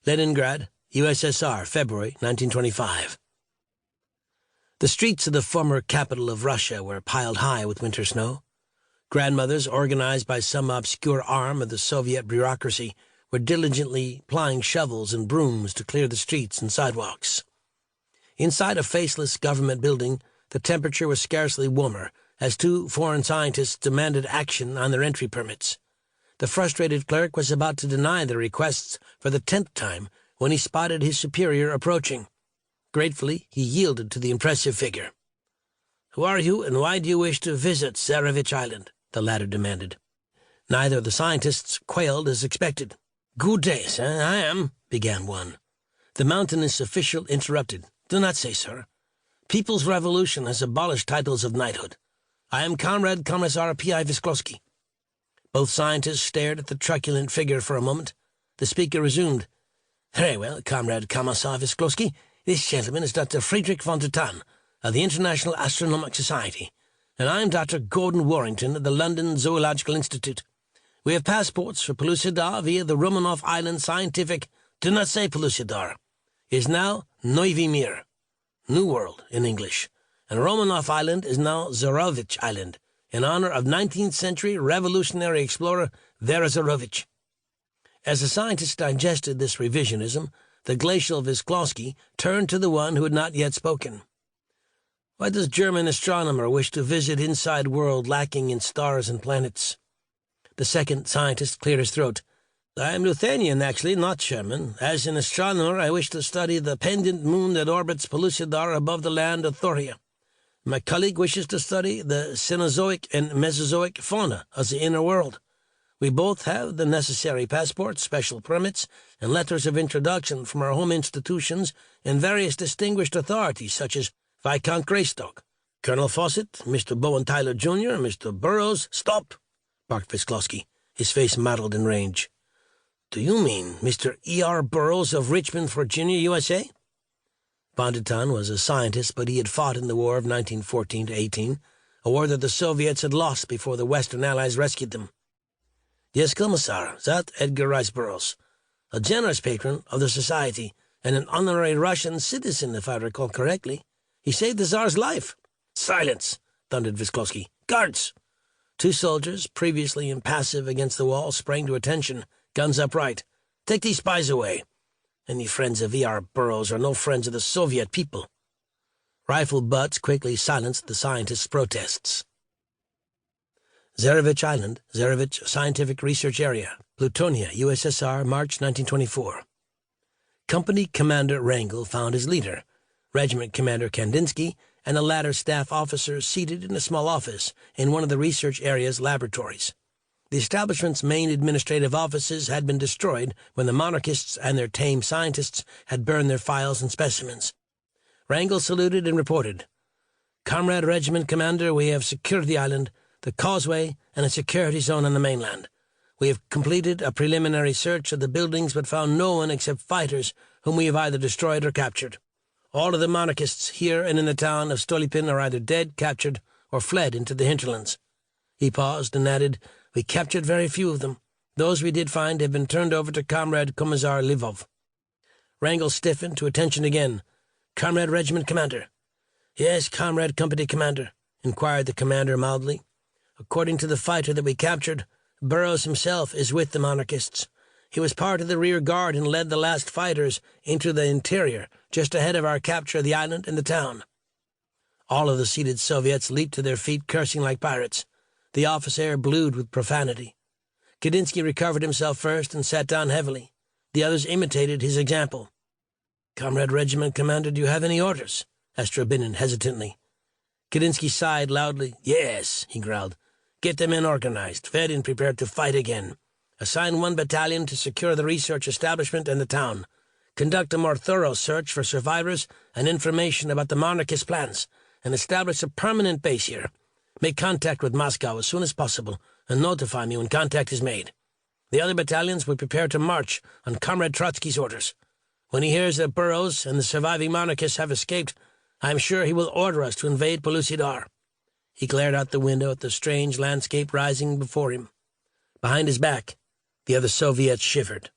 Leningrad, USSR, February 1925. The streets of the former capital of Russia were piled high with winter snow. Grandmothers, organized by some obscure arm of the Soviet bureaucracy, were diligently plying shovels and brooms to clear the streets and sidewalks. Inside a faceless government building, the temperature was scarcely warmer, as two foreign scientists demanded action on their entry permits. The frustrated clerk was about to deny their requests for the 10th time when he spotted his superior approaching. Gratefully, he yielded to the impressive figure. "Who are you, and why do you wish to visit Tsarevich Island?" the latter demanded. Neither of the scientists quailed as expected. "Good day, sir. I am," began one. The mountainous official interrupted. "Do not say, sir. People's Revolution has abolished titles of knighthood. I am Comrade Commissar P.I. Vysklovsky." Both scientists stared at the truculent figure for a moment. The speaker resumed. "Very well, Comrade Commissar Vysklovsky. This gentleman is Dr. Friedrich von Titan of the International Astronomical Society, and I am Dr. Gordon Warrington of the London Zoological Institute. We have passports for Pellucidar via the Romanov Island Scientific. Do not say Pellucidar. It is now Novi Mir, New World in English, and Romanov Island is now Zarovich Island, in honor of 19th century revolutionary explorer Vera Zarovich." As the scientists digested this revisionism, the glacial Vysklovsky turned to the one who had not yet spoken. "Why does German astronomer wish to visit inside world lacking in stars and planets?" The second scientist cleared his throat. "I am Lithuanian, actually, not German. As an astronomer, I wish to study the pendant moon that orbits Pellucidar above the land of Thoria. My colleague wishes to study the Cenozoic and Mesozoic fauna of the inner world. We both have the necessary passports, special permits, and letters of introduction from our home institutions and various distinguished authorities such as Viscount Greystoke, Colonel Fawcett, Mr. Bowen Tyler, Jr., Mr. Burroughs—" "Stop!" barked Vysklovsky, his face mottled in rage. "Do you mean Mr. E.R. Burroughs of Richmond, Virginia, USA?" Von Titan was a scientist, but he had fought in the War of 1914-18, a war that the Soviets had lost before the Western Allies rescued them. "Yes, Commissar, that Edgar Rice Burroughs, a generous patron of the Society and an honorary Russian citizen, if I recall correctly. He saved the Tsar's life." "Silence!" thundered Vysklovsky. "Guards!" Two soldiers, previously impassive against the wall, sprang to attention, guns upright. "Take these spies away. Any friends of E.R. Burroughs are no friends of the Soviet people." Rifle butts quickly silenced the scientists' protests. Tsarevich Island, Tsarevich Scientific Research Area, Plutonia, USSR, March 1924. Company Commander Wrangel found his leader, Regiment Commander Kandinsky, and the latter's staff officers seated in a small office in one of the research area's laboratories. The establishment's main administrative offices had been destroyed when the monarchists and their tame scientists had burned their files and specimens. Wrangel saluted and reported, "Comrade Regiment Commander, we have secured the island, the causeway, and a security zone on the mainland. We have completed a preliminary search of the buildings but found no one except fighters whom we have either destroyed or captured. All of the monarchists here and in the town of Stolypin are either dead, captured, or fled into the hinterlands." He paused and added, "We captured very few of them. Those we did find have been turned over to Comrade Commissar Lvov." Wrangel stiffened to attention again. "Comrade Regiment Commander." "Yes, Comrade Company Commander," inquired the commander mildly. "According to the fighter that we captured, Burroughs himself is with the monarchists. He was part of the rear guard and led the last fighters into the interior, just ahead of our capture of the island and the town." All of the seated Soviets leaped to their feet, cursing like pirates. The office air blued with profanity. Kandinsky recovered himself first and sat down heavily. The others imitated his example. "Comrade Regiment Commander, do you have any orders?" asked Rabinin hesitantly. Kandinsky sighed loudly. "Yes," he growled. "Get the men organized, fed and prepared to fight again. Assign one battalion to secure the research establishment and the town. Conduct a more thorough search for survivors and information about the monarchist plans, and establish a permanent base here. Make contact with Moscow as soon as possible, and notify me when contact is made. The other battalions will prepare to march on Comrade Trotsky's orders. When he hears that Burroughs and the surviving monarchists have escaped, I am sure he will order us to invade Pellucidar." He glared out the window at the strange landscape rising before him. Behind his back, the other Soviets shivered.